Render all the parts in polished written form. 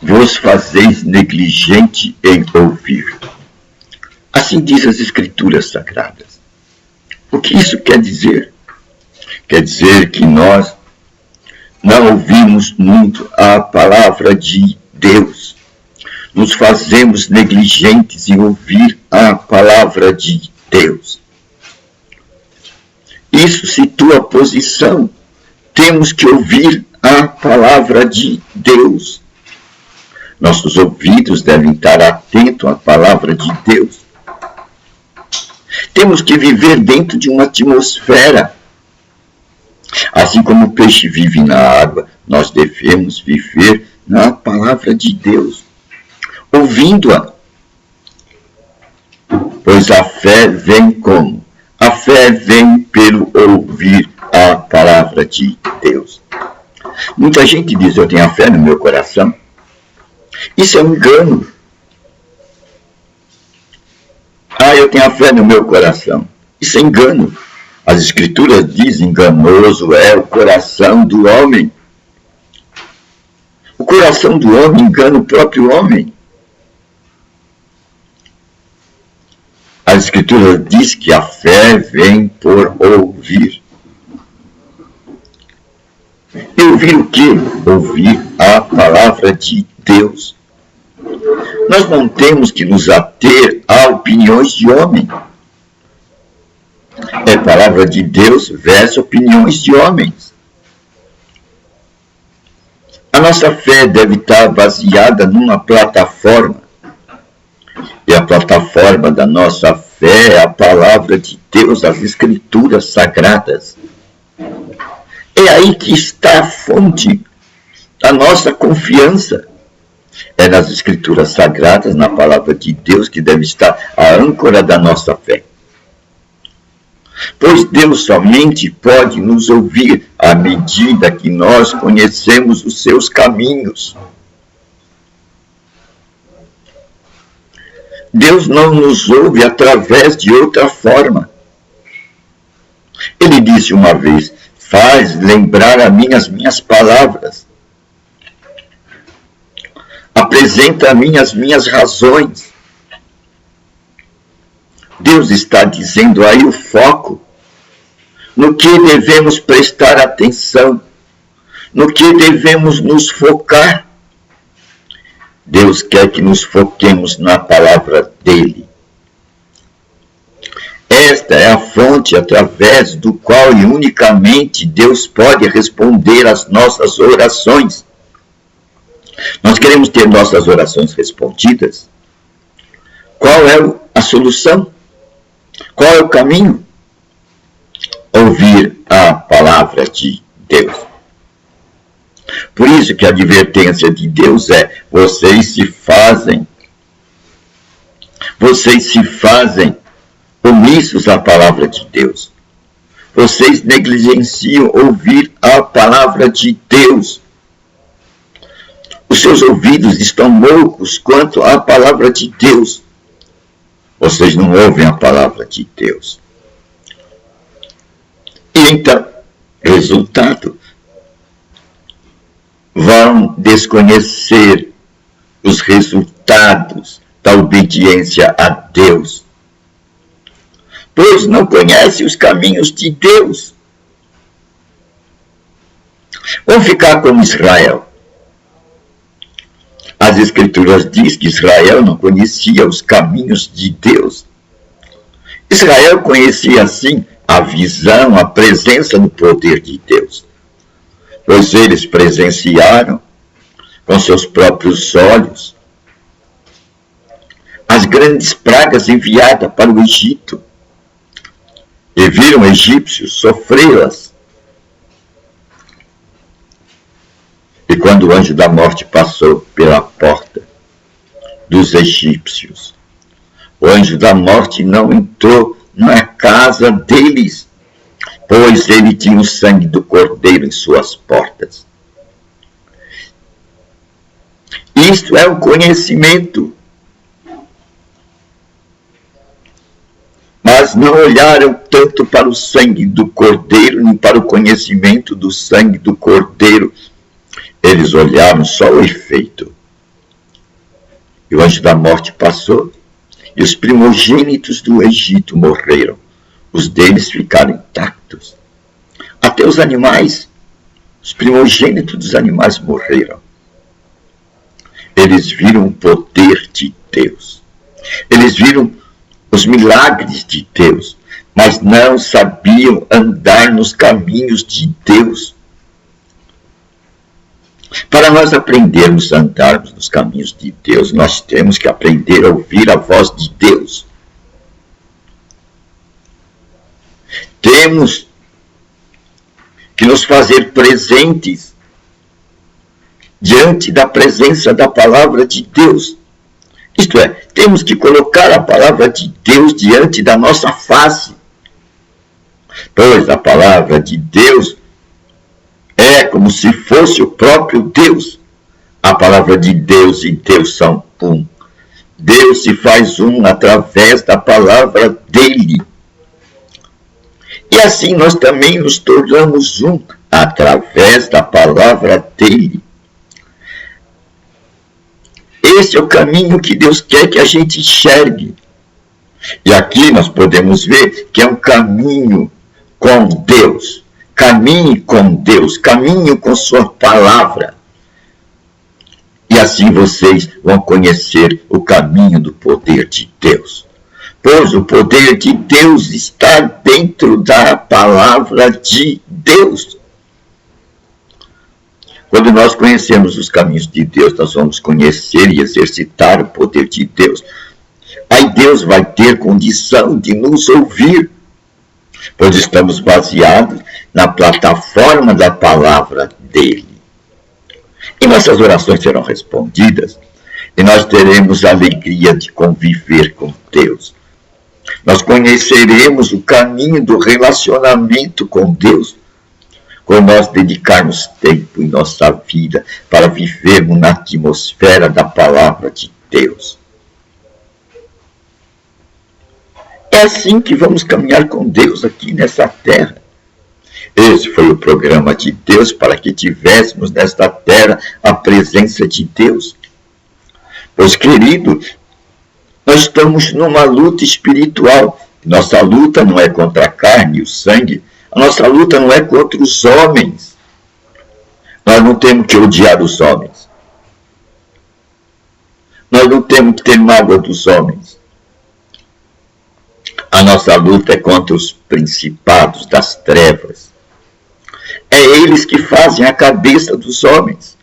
vos fazeis negligente em ouvir. Assim diz as Escrituras Sagradas. O que isso quer dizer? Quer dizer que nós não ouvimos muito a palavra de Deus. Nos fazemos negligentes em ouvir a palavra de Deus. Isso situa a posição. Temos que ouvir a palavra de Deus. Nossos ouvidos devem estar atentos à palavra de Deus. Temos que viver dentro de uma atmosfera. Assim como o peixe vive na água, nós devemos viver na palavra de Deus, ouvindo-a. Pois a fé vem como? A fé vem pelo ouvir a palavra de Deus. Muita gente diz, eu tenho a fé no meu coração. Isso é um engano. Eu tenho a fé no meu coração. Isso é engano. As Escrituras dizem, enganoso é o coração do homem. O coração do homem engana o próprio homem. As Escrituras dizem que a fé vem por ouvir. E ouvir o quê? Ouvir a palavra de Deus. Nós não temos que nos ater a opiniões de homem. É palavra de Deus versus opiniões de homens. A nossa fé deve estar baseada numa plataforma. E a plataforma da nossa fé é a palavra de Deus, as Escrituras Sagradas. É aí que está a fonte da nossa confiança. É nas Escrituras Sagradas, na palavra de Deus, que deve estar a âncora da nossa fé. Pois Deus somente pode nos ouvir à medida que nós conhecemos os seus caminhos. Deus não nos ouve através de outra forma. Ele disse uma vez, faz lembrar a mim as minhas palavras. Apresenta a mim as minhas razões. Deus está dizendo aí o foco, no que devemos prestar atenção, no que devemos nos focar. Deus quer que nos foquemos na palavra dele. Esta é a fonte através do qual e unicamente Deus pode responder às nossas orações. Nós queremos ter nossas orações respondidas. Qual é a solução? Qual é o caminho? Ouvir a palavra de Deus. Por isso que a advertência de Deus é, vocês se fazem omissos à palavra de Deus. Vocês negligenciam ouvir a palavra de Deus. Os seus ouvidos estão loucos quanto à palavra de Deus. Vocês não ouvem a palavra de Deus. E então, resultado, vão desconhecer os resultados da obediência a Deus. Pois não conhecem os caminhos de Deus. Vão ficar como Israel. As Escrituras dizem que Israel não conhecia os caminhos de Deus. Israel conhecia, sim, a visão, a presença do poder de Deus. Pois eles presenciaram, com seus próprios olhos, as grandes pragas enviadas para o Egito. E viram egípcios sofrê-las. E quando o anjo da morte passou pela porta dos egípcios, o anjo da morte não entrou na casa deles, pois ele tinha o sangue do cordeiro em suas portas. Isto é o conhecimento. Mas não olharam tanto para o sangue do cordeiro, nem para o conhecimento do sangue do cordeiro. Eles olharam só o efeito. E o anjo da morte passou, e os primogênitos do Egito morreram. Os deles ficaram intactos. Até os animais, os primogênitos dos animais morreram. Eles viram o poder de Deus. Eles viram os milagres de Deus, mas não sabiam andar nos caminhos de Deus. Para nós aprendermos a andarmos nos caminhos de Deus, nós temos que aprender a ouvir a voz de Deus. Temos que nos fazer presentes diante da presença da palavra de Deus. Isto é, temos que colocar a palavra de Deus diante da nossa face. Pois a palavra de Deus é como se fosse o próprio Deus. A palavra de Deus e Deus são um. Deus se faz um através da palavra dele. E assim nós também nos tornamos um através da palavra dele. Esse é o caminho que Deus quer que a gente enxergue. E aqui nós podemos ver que é um caminho com Deus. Caminhe com Deus, caminhe com sua palavra. E assim vocês vão conhecer o caminho do poder de Deus. Pois o poder de Deus está dentro da palavra de Deus. Quando nós conhecemos os caminhos de Deus, nós vamos conhecer e exercitar o poder de Deus. Aí Deus vai ter condição de nos ouvir, pois estamos baseados na plataforma da palavra dele. E nossas orações serão respondidas, e nós teremos a alegria de conviver com Deus. Nós conheceremos o caminho do relacionamento com Deus, quando nós dedicarmos tempo em nossa vida para vivermos na atmosfera da palavra de Deus. É assim que vamos caminhar com Deus aqui nessa terra. Esse foi o programa de Deus para que tivéssemos nesta terra a presença de Deus. Pois, querido, nós estamos numa luta espiritual. Nossa luta não é contra a carne e o sangue. A nossa luta não é contra os homens. Nós não temos que odiar os homens. Nós não temos que ter mágoa dos homens. A nossa luta é contra os principados das trevas. É eles que fazem a cabeça dos homens.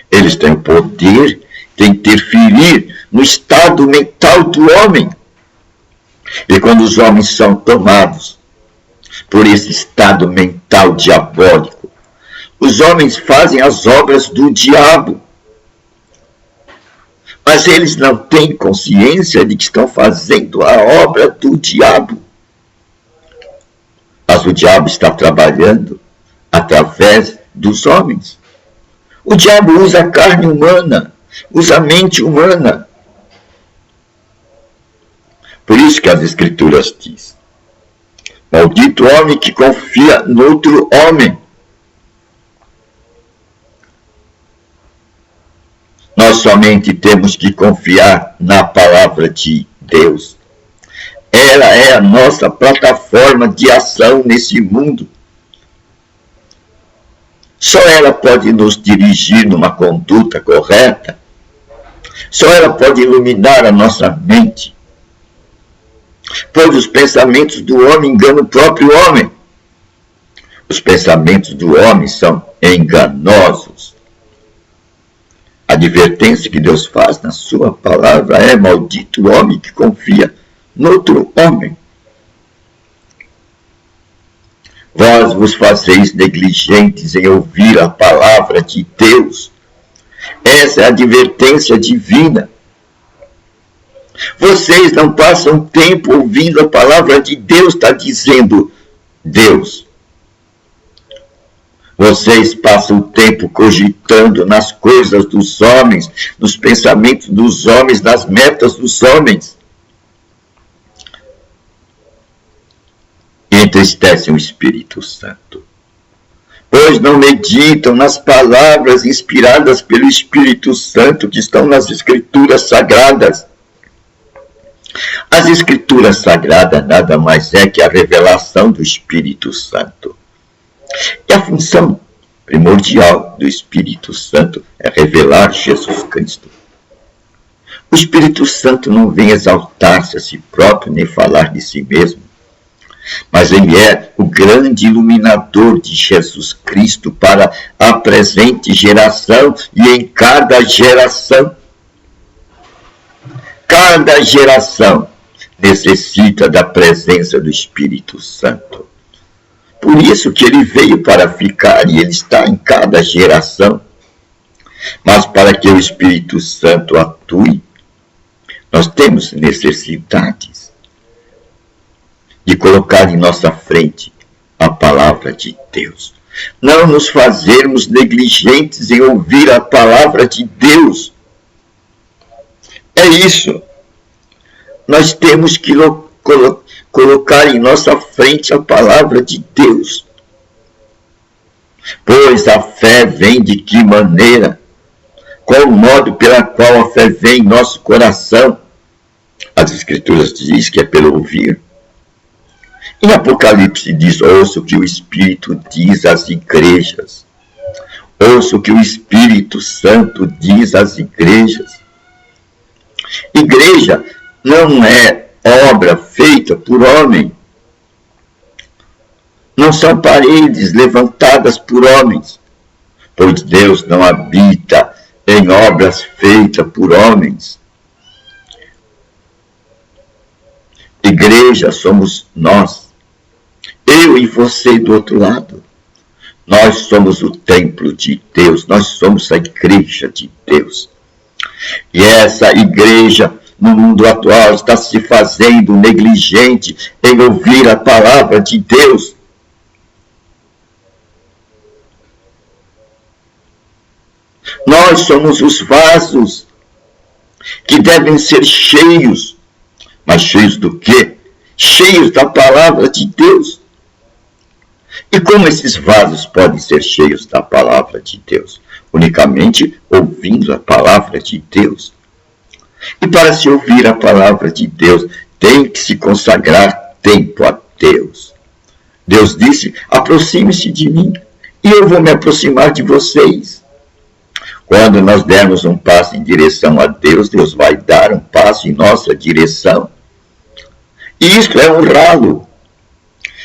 Eles têm o poder de interferir no estado mental do homem. E quando os homens são tomados por esse estado mental diabólico, os homens fazem as obras do diabo. Mas eles não têm consciência de que estão fazendo a obra do diabo. Mas o diabo está trabalhando através dos homens. O diabo usa a carne humana, usa a mente humana. Por isso que as Escrituras dizem: maldito homem que confia no outro homem. Nós somente temos que confiar na palavra de Deus. Ela é a nossa plataforma de ação nesse mundo. Só ela pode nos dirigir numa conduta correta. Só ela pode iluminar a nossa mente. Pois os pensamentos do homem enganam o próprio homem. Os pensamentos do homem são enganosos. A advertência que Deus faz na sua palavra é: maldito o homem que confia no outro homem. Vós vos fazeis negligentes em ouvir a palavra de Deus. Essa é a advertência divina. Vocês não passam tempo ouvindo a palavra de Deus, está dizendo Deus. Vocês passam o tempo cogitando nas coisas dos homens, nos pensamentos dos homens, nas metas dos homens. E entristecem o Espírito Santo. pois não meditam nas palavras inspiradas pelo Espírito Santo que estão nas Escrituras Sagradas. As Escrituras Sagradas nada mais é que a revelação do Espírito Santo. E a função primordial do Espírito Santo é revelar Jesus Cristo. O Espírito Santo não vem exaltar-se a si próprio nem falar de si mesmo, mas ele é o grande iluminador de Jesus Cristo para a presente geração e em cada geração. Cada geração necessita da presença do Espírito Santo. Por isso que ele veio para ficar e ele está em cada geração. Mas para que o Espírito Santo atue, nós temos necessidades de colocar em nossa frente a palavra de Deus. Não nos fazermos negligentes em ouvir a palavra de Deus. É isso. Nós temos que colocar em nossa frente a palavra de Deus. Pois a fé vem de que maneira? Qual o modo pela qual a fé vem em nosso coração? As Escrituras dizem que é pelo ouvir. Em Apocalipse diz, ouça o que o Espírito diz às igrejas. Ouça o que o Espírito Santo diz às igrejas. Igreja não é obra feita por homem. Não são paredes levantadas por homens, pois Deus não habita em obras feitas por homens. Igreja somos nós, eu e você do outro lado. Nós somos o templo de Deus, nós somos a igreja de Deus. E essa igreja, no mundo atual, está se fazendo negligente em ouvir a palavra de Deus. Nós somos os vasos que devem ser cheios. Mas cheios do quê? Cheios da palavra de Deus. E como esses vasos podem ser cheios da palavra de Deus? Unicamente ouvindo a palavra de Deus. E para se ouvir a palavra de Deus, tem que se consagrar tempo a Deus. Deus disse, aproxime-se de mim, e eu vou me aproximar de vocês. Quando nós dermos um passo em direção a Deus, Deus vai dar um passo em nossa direção. E isso é honrá-lo.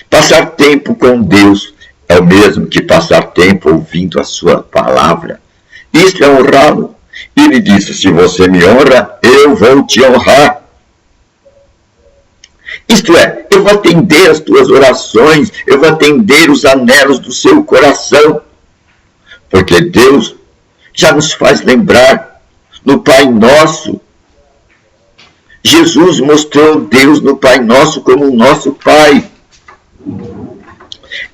Passar tempo com Deus é o mesmo que passar tempo ouvindo a sua palavra. Isso é honrá-lo. Ele disse, se você me honra, eu vou te honrar. Isto é, eu vou atender as tuas orações, eu vou atender os anelos do seu coração. Porque Deus já nos faz lembrar no Pai Nosso. Jesus mostrou Deus no Pai Nosso como o nosso Pai.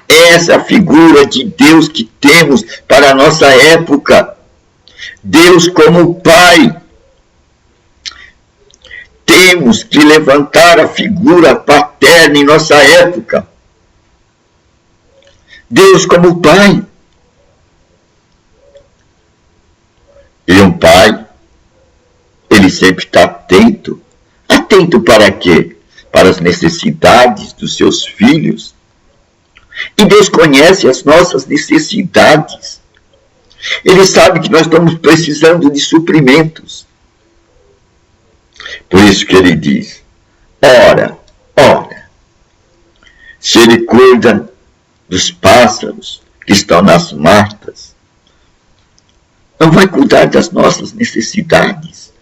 Essa figura de Deus que temos para a nossa época. Deus como Pai. Temos que levantar a figura paterna em nossa época. Deus como Pai. E um pai, ele sempre está atento. Atento para quê? Para as necessidades dos seus filhos. E Deus conhece as nossas necessidades. Ele sabe que nós estamos precisando de suprimentos. Por isso que ele diz, ora, se ele cuida dos pássaros que estão nas matas, não vai cuidar das nossas necessidades.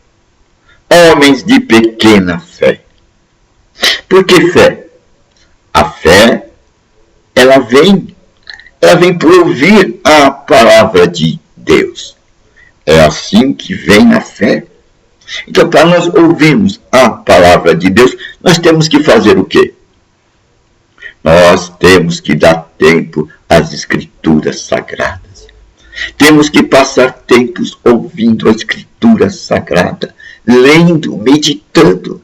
Homens de pequena fé. Por que fé? A fé, ela vem por ouvir a palavra de Deus. É assim que vem a fé. Então, para nós ouvirmos a palavra de Deus, nós temos que fazer o quê? Nós temos que dar tempo às Escrituras Sagradas. Temos que passar tempos ouvindo a Escritura Sagrada, lendo, meditando.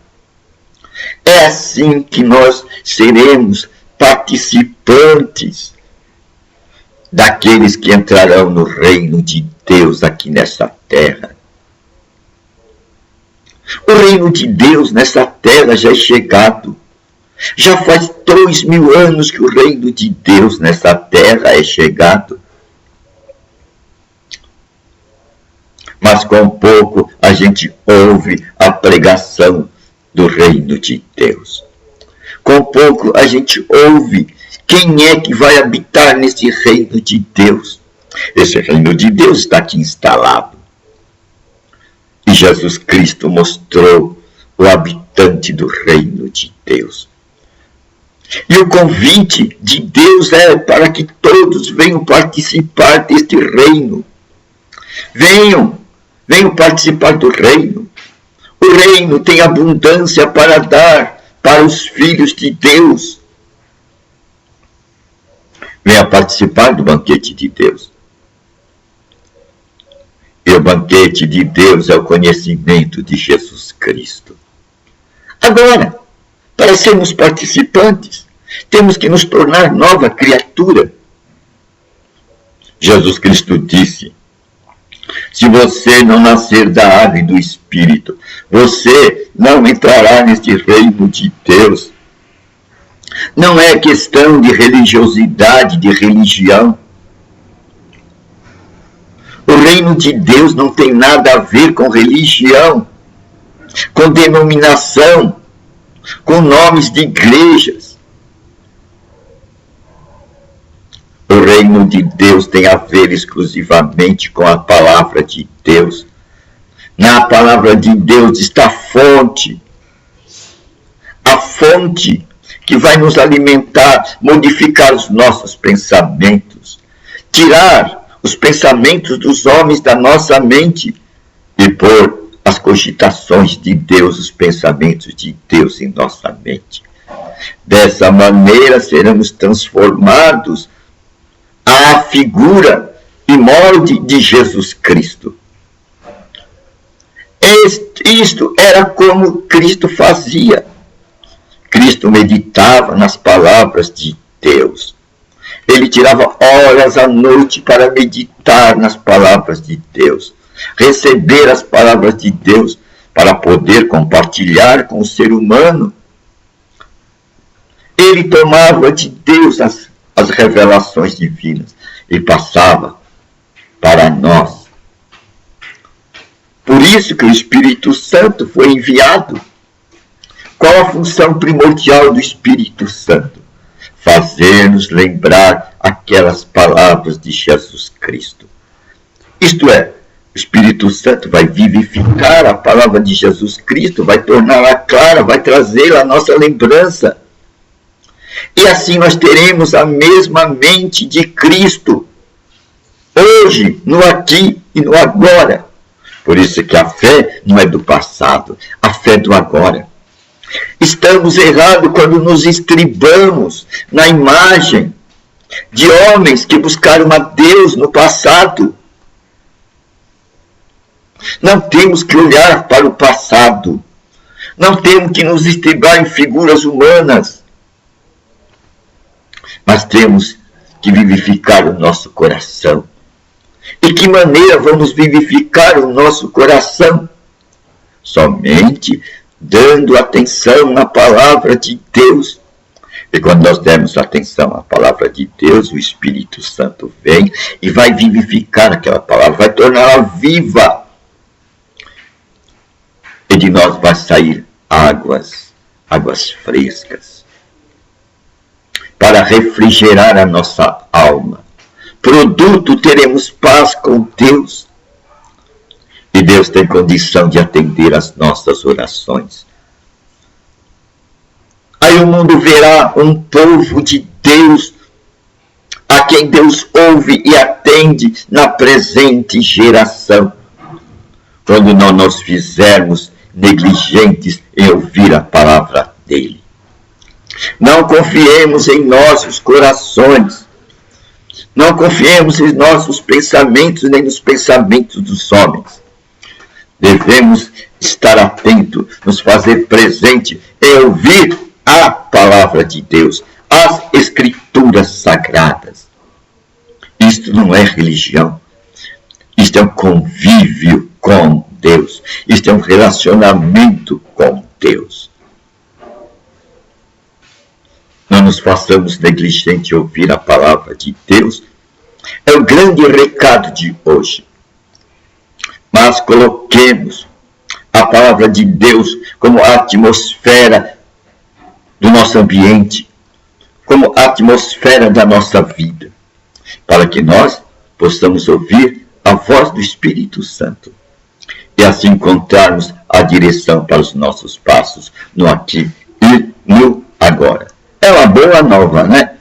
É assim que nós seremos participantes daqueles que entrarão no reino de Deus aqui nessa terra. O reino de Deus nessa terra já é chegado. Já faz 2000 anos que o reino de Deus nessa terra é chegado. Mas com pouco a gente ouve a pregação do reino de Deus. Com pouco a gente ouve quem é que vai habitar nesse reino de Deus. Esse reino de Deus está aqui instalado. E Jesus Cristo mostrou o habitante do reino de Deus. E o convite de Deus é para que todos venham participar deste reino. Venham participar do reino. O reino tem abundância para dar para os filhos de Deus. Venha participar do banquete de Deus. E o banquete de Deus é o conhecimento de Jesus Cristo. Agora, para sermos participantes, temos que nos tornar nova criatura. Jesus Cristo disse: se você não nascer da água e do Espírito, você não entrará neste reino de Deus. Não é questão de religiosidade, de religião. O reino de Deus não tem nada a ver com religião, com denominação, com nomes de igrejas. O reino de Deus tem a ver exclusivamente com a palavra de Deus. Na palavra de Deus está a fonte que vai nos alimentar, modificar os nossos pensamentos, tirar os pensamentos dos homens da nossa mente e pôr as cogitações de Deus, os pensamentos de Deus em nossa mente. Dessa maneira seremos transformados à figura e molde de Jesus Cristo. Isto era como Cristo fazia. Cristo meditava nas palavras de Deus. Ele tirava horas à noite para meditar nas palavras de Deus, receber as palavras de Deus para poder compartilhar com o ser humano. Ele tomava de Deus as revelações divinas e passava para nós. Por isso que o Espírito Santo foi enviado. Qual a função primordial do Espírito Santo? Fazer-nos lembrar aquelas palavras de Jesus Cristo. Isto é, o Espírito Santo vai vivificar a palavra de Jesus Cristo, vai torná-la clara, vai trazê-la à nossa lembrança. E assim nós teremos a mesma mente de Cristo, hoje, no aqui e no agora. Por isso que a fé não é do passado, a fé é do agora. Estamos errados quando nos estribamos na imagem de homens que buscaram a Deus no passado. Não temos que olhar para o passado. Não temos que nos estribar em figuras humanas. Mas temos que vivificar o nosso coração. E que maneira vamos vivificar o nosso coração? Somente dando atenção na palavra de Deus. E quando nós demos atenção à palavra de Deus, o Espírito Santo vem e vai vivificar aquela palavra, vai torná-la viva. E de nós vai sair águas frescas, para refrigerar a nossa alma. Produto, teremos paz com Deus. E Deus tem condição de atender às nossas orações. Aí o mundo verá um povo de Deus, a quem Deus ouve e atende na presente geração, quando não nos fizermos negligentes em ouvir a palavra dele. Não confiemos em nossos corações. Não confiemos em nossos pensamentos, nem nos pensamentos dos homens. Devemos estar atentos, nos fazer presente e ouvir a palavra de Deus, as Escrituras Sagradas. E Isto não é religião. Isto é um convívio com Deus. Isto é um relacionamento com Deus. Não nos façamos negligentes de ouvir a palavra de Deus. É o grande recado de hoje. Mas coloquemos a palavra de Deus como a atmosfera do nosso ambiente, como a atmosfera da nossa vida, para que nós possamos ouvir a voz do Espírito Santo e assim encontrarmos a direção para os nossos passos no aqui e no agora. É uma boa nova, né?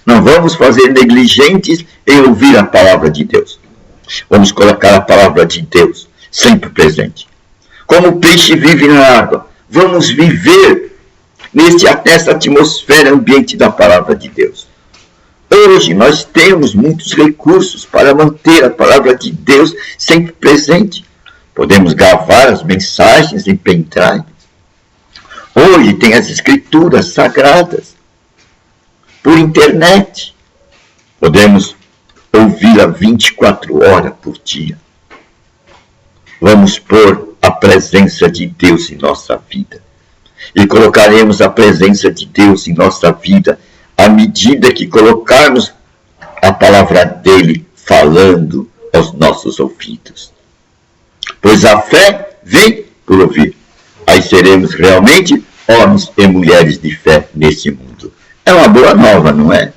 Não vamos fazer negligentes em ouvir a palavra de Deus. Vamos colocar a palavra de Deus sempre presente. Como o peixe vive na água, vamos viver nessa atmosfera ambiente da palavra de Deus. Hoje nós temos muitos recursos para manter a palavra de Deus sempre presente. Podemos gravar as mensagens em pendrive. Hoje tem as escrituras sagradas por internet. Podemos ouvi-la 24 horas por dia. Vamos pôr a presença de Deus em nossa vida. E colocaremos a presença de Deus em nossa vida à medida que colocarmos a palavra dele falando aos nossos ouvidos. Pois a fé vem por ouvir. Aí seremos realmente homens e mulheres de fé nesse mundo. É uma boa nova, não é?